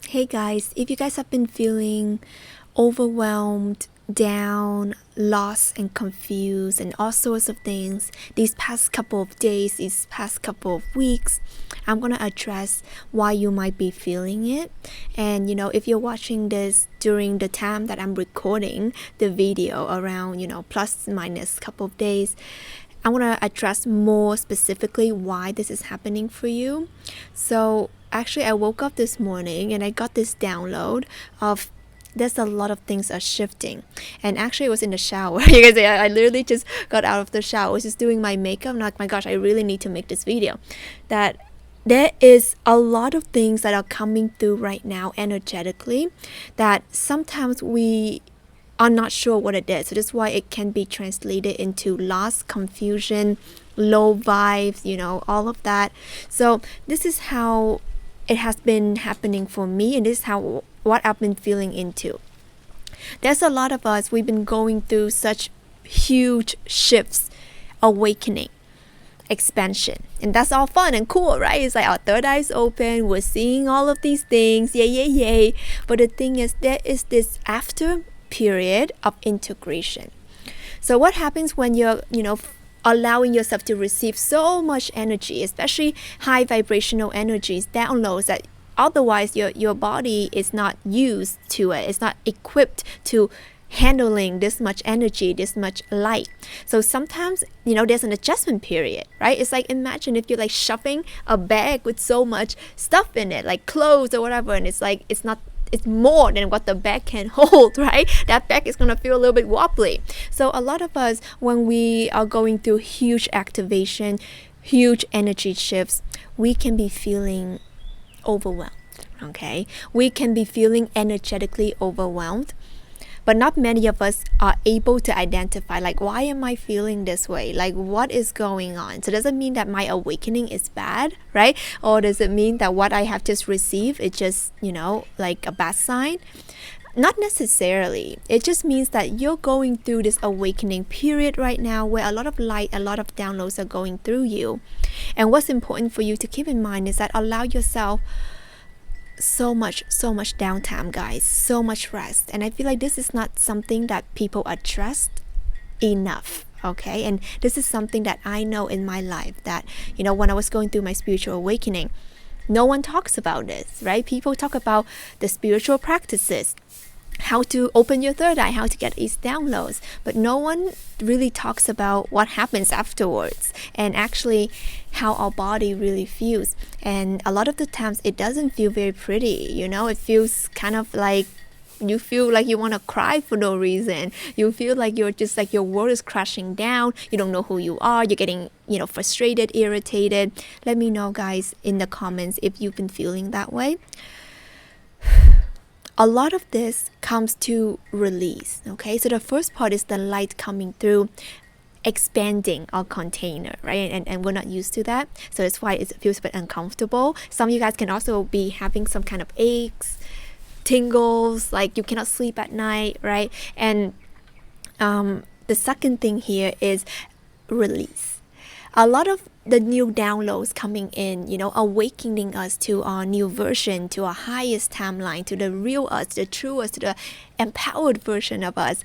Hey guys, if you guys have been feeling overwhelmed, down, lost, and confused, and all sorts of things these past couple of days, these past couple of weeks, I'm gonna address why you might be feeling it. And if you're watching this during the time that I'm recording the video around, plus minus couple of days, I want to address more specifically why this is happening for you. So actually I woke up this morning and I got this download of there's a lot of things are shifting. And actually it was in the shower. You guys, I literally just got out of the shower. I was just doing my makeup. I'm like, my gosh, I really need to make this video. That there is a lot of things that are coming through right now energetically that sometimes we are not sure what it is. So that's why it can be translated into loss, confusion, low vibes, all of that. So this is how it has been happening for me, and this is what I've been feeling into. There's a lot of us, we've been going through such huge shifts, awakening, expansion, and that's all fun and cool, right? It's like our third eye's open, we're seeing all of these things, yay. But the thing is, there is this after period of integration. So what happens when you're allowing yourself to receive so much energy, especially high vibrational energies, downloads that otherwise your body is not used to it, it's not equipped to handling this much energy, this much light. So sometimes there's an adjustment period, right? It's like, imagine if you're like shoving a bag with so much stuff in it, like clothes or whatever, and it's like it's more than what the bag can hold, right? That bag is going to feel a little bit wobbly. So a lot of us, when we are going through huge activation, huge energy shifts, we can be feeling overwhelmed, okay? We can be feeling energetically overwhelmed. But not many of us are able to identify, like, why am I feeling this way? Like, what is going on? So does it mean that my awakening is bad, right? Or does it mean that what I have just received is just, like a bad sign? Not necessarily. It just means that you're going through this awakening period right now where a lot of light, a lot of downloads are going through you. And what's important for you to keep in mind is that allow yourself so much downtime, guys, so much rest. And I feel like this is not something that people address enough, okay? And this is something that I know in my life that when I was going through my spiritual awakening, no one talks about this, right? People talk about the spiritual practices, how to open your third eye, how to get these downloads, but no one really talks about what happens afterwards and actually how our body really feels. And a lot of the times it doesn't feel very pretty, it feels kind of like you feel like you want to cry for no reason. You feel like you're just like your world is crashing down. You don't know who you are. You're getting, frustrated, irritated. Let me know, guys, in the comments if you've been feeling that way. A lot of this comes to release, okay? So the first part is the light coming through, expanding our container, right? And we're not used to that. So that's why it feels a bit uncomfortable. Some of you guys can also be having some kind of aches, tingles, like you cannot sleep at night, right? And the second thing here is release. A lot of the new downloads coming in, awakening us to our new version, to our highest timeline, to the real us, the true us, to the empowered version of us.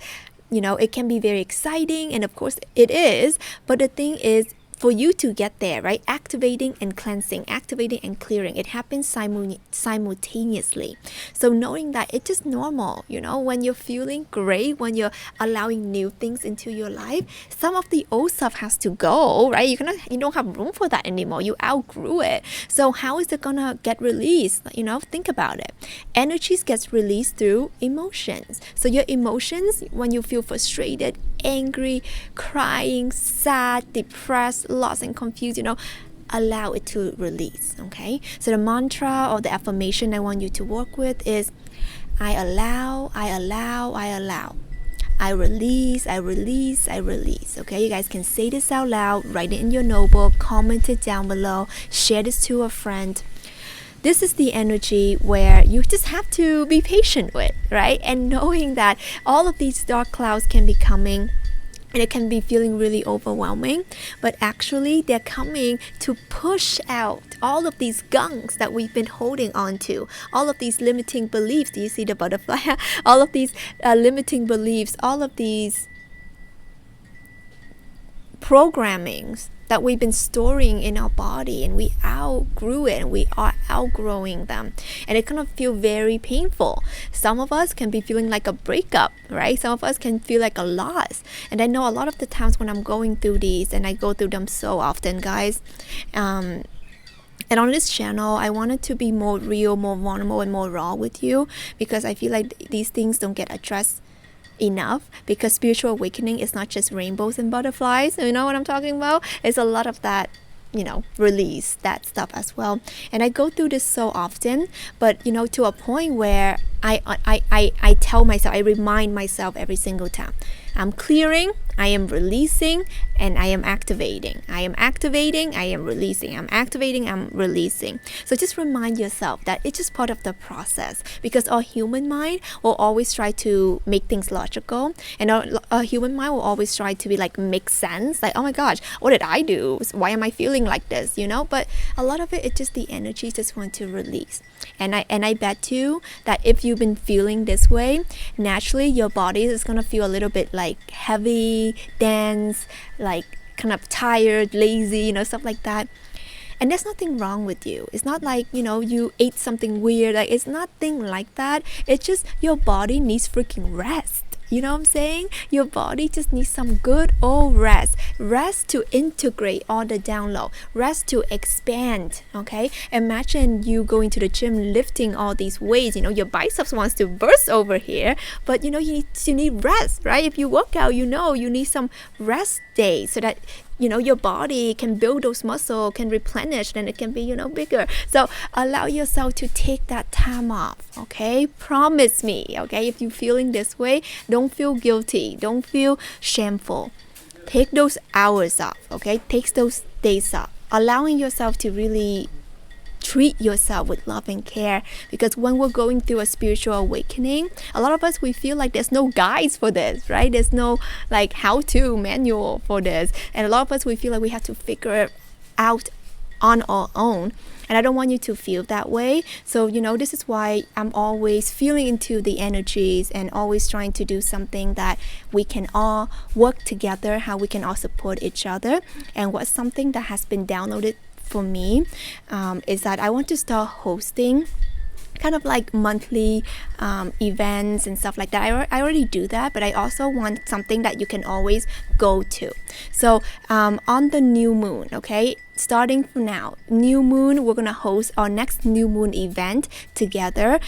It can be very exciting, and of course it is, but the thing is, for you to get there, right? Activating and cleansing, activating and clearing, it happens simultaneously. So knowing that it's just normal, when you're feeling great, when you're allowing new things into your life, some of the old stuff has to go, right? You don't have room for that anymore. You outgrew it. So how is it gonna get released? Think about it. Energies gets released through emotions. So your emotions, when you feel frustrated, angry, crying, sad, depressed, lost and confused, allow it to release, okay? So the mantra or the affirmation I want you to work with is I allow, I release, okay? You guys can say this out loud, write it in your notebook, comment it down below, share this to a friend. This is the energy where you just have to be patient with, right? And knowing that all of these dark clouds can be coming, and it can be feeling really overwhelming, but actually they're coming to push out all of these gunks that we've been holding on to, all of these limiting beliefs. Do you see the butterfly? All of these limiting beliefs, all of these programmings that we've been storing in our body, and we outgrew it and we are outgrowing them, and it kind of feel very painful. Some of us can be feeling like a breakup, right? Some of us can feel like a loss. And I know a lot of the times when I'm going through these, and I go through them so often, guys, and on this channel, I wanted to be more real, more vulnerable, and more raw with you, because I feel like these things don't get addressed enough, because spiritual awakening is not just rainbows and butterflies. You know what I'm talking about? It's a lot of that, release that stuff as well. And I go through this so often, but to a point where I tell myself, I remind myself every single time, I'm clearing, I am releasing, and I am activating. I am activating, I am releasing. I'm activating, I'm releasing. So just remind yourself that it's just part of the process, because our human mind will always try to make things logical, and our human mind will always try to be like make sense. Like, oh my gosh, what did I do? Why am I feeling like this? But a lot of it's just the energy just want to release. And I bet you that if you've been feeling this way, naturally your body is gonna feel a little bit like heavy, dense, like kind of tired, lazy, stuff like that. And there's nothing wrong with you. It's not like, you ate something weird. Like, it's nothing like that. It's just your body needs freaking rest. You know what I'm saying? Your body just needs some good old rest. Rest to integrate all the download. Rest to expand, okay? Imagine you going to the gym, lifting all these weights. Your biceps wants to burst over here. But, you need rest, right? If you work out, you need some rest days so that your body can build those muscles, can replenish, and it can be, bigger. So allow yourself to take that time off, okay? Promise me, okay? If you're feeling this way, don't feel guilty. Don't feel shameful. Take those hours off, okay? Take those days off. Allowing yourself to really treat yourself with love and care, because when we're going through a spiritual awakening, a lot of us, we feel like there's no guides for this, right? There's no like how-to manual for this, and a lot of us, we feel like we have to figure it out on our own. And I don't want you to feel that way. So this is why I'm always feeling into the energies and always trying to do something that we can all work together, how we can all support each other. And what's something that has been downloaded for me is that I want to start hosting kind of like monthly events and stuff like that. I already do that, but I also want something that you can always go to. So on the new moon, okay, starting from now, new moon, we're gonna host our next new moon event together,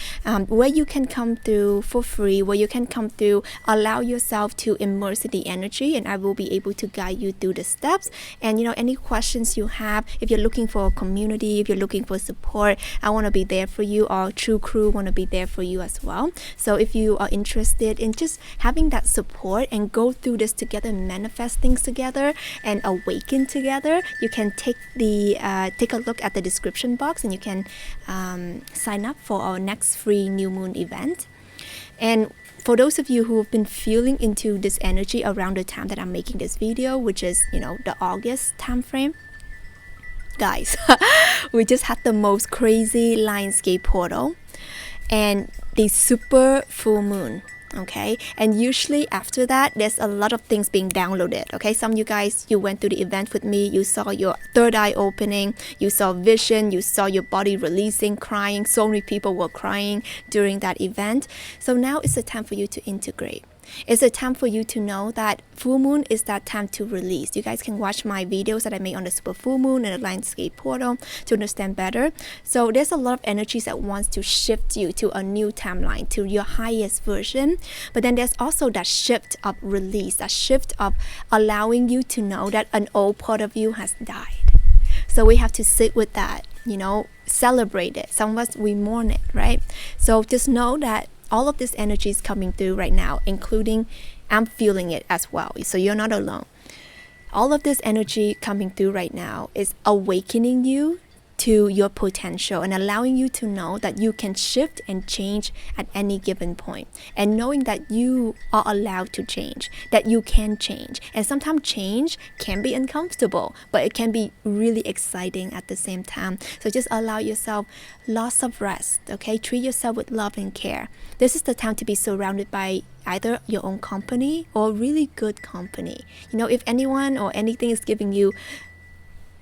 where you can come through for free, where you can come through, allow yourself to immerse in the energy, and I will be able to guide you through the steps. And any questions you have, if you're looking for a community, if you're looking for support, I want to be there for you. Our true crew want to be there for you as well. So if you are interested in just having that support and go through this together, manifest things together and awaken together, you can take a look at the description box, and you can sign up for our next free new moon event. And for those of you who have been feeling into this energy around the time that I'm making this video, which is the August time frame, guys, we just had the most crazy Lionsgate portal and the super full moon. Okay, and usually after that, there's a lot of things being downloaded. Okay, some of you guys, you went through the event with me, you saw your third eye opening, you saw vision, you saw your body releasing, crying. So many people were crying during that event. So now it's the time for you to integrate. It's a time for you to know that full moon is that time to release. You guys can watch my videos that I made on the super full moon and the Lionsgate portal to understand better. So there's a lot of energies that wants to shift you to a new timeline, to your highest version. But then there's also that shift of release, that shift of allowing you to know that an old part of you has died. So we have to sit with that, celebrate it. Some of us, we mourn it, right? So just know that all of this energy is coming through right now, including I'm feeling it as well. So you're not alone. All of this energy coming through right now is awakening you to your potential and allowing you to know that you can shift and change at any given point, and knowing that you are allowed to change, that you can change. And sometimes change can be uncomfortable, but it can be really exciting at the same time. So just allow yourself lots of rest, okay? Treat yourself with love and care. This is the time to be surrounded by either your own company or really good company. You know, if anyone or anything is giving you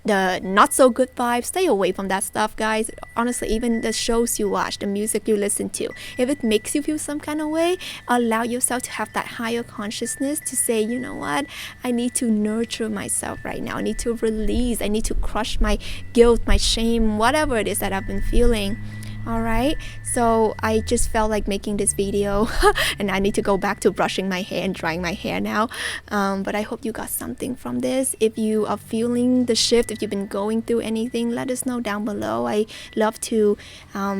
the not so good vibes, stay away from that stuff, guys. Honestly, even the shows you watch, the music you listen to, if it makes you feel some kind of way, allow yourself to have that higher consciousness to say, you know what, I need to nurture myself right now. I need to release, I need to crush my guilt, my shame, whatever it is that I've been feeling. Alright, so I just felt like making this video and I need to go back to brushing my hair and drying my hair now, but I hope you got something from this. If you are feeling the shift, if you've been going through anything, let us know down below. I love to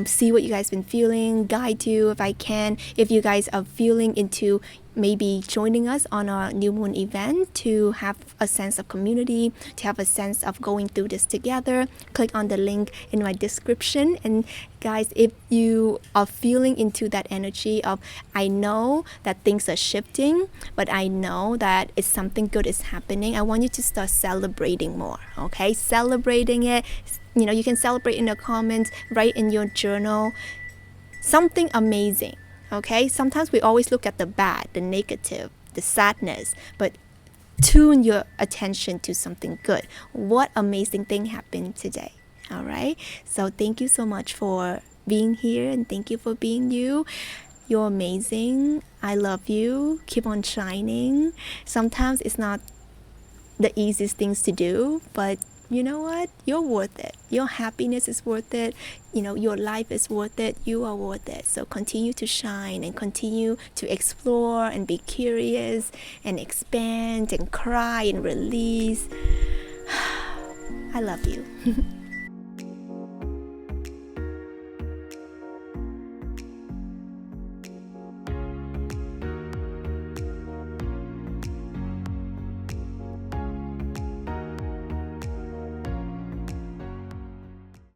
see what you guys been feeling, guide you if I can. If you guys are feeling into maybe joining us on our new moon event to have a sense of community, to have a sense of going through this together, click on the link in my description. And guys, if you are feeling into that energy of, I know that things are shifting, but I know that it's something good is happening, I want you to start celebrating more, okay? Celebrating it. You know, you can celebrate in the comments, write in your journal something amazing. Okay, sometimes we always look at the bad, the negative, the sadness, but tune your attention to something good. What amazing thing happened today? All right, so thank you so much for being here, and thank you for being you. You're amazing. I love you. Keep on shining. Sometimes it's not the easiest things to do, but you know what? You're worth it. Your happiness is worth it. You know, your life is worth it. You are worth it. So continue to shine and continue to explore and be curious and expand and cry and release. I love you.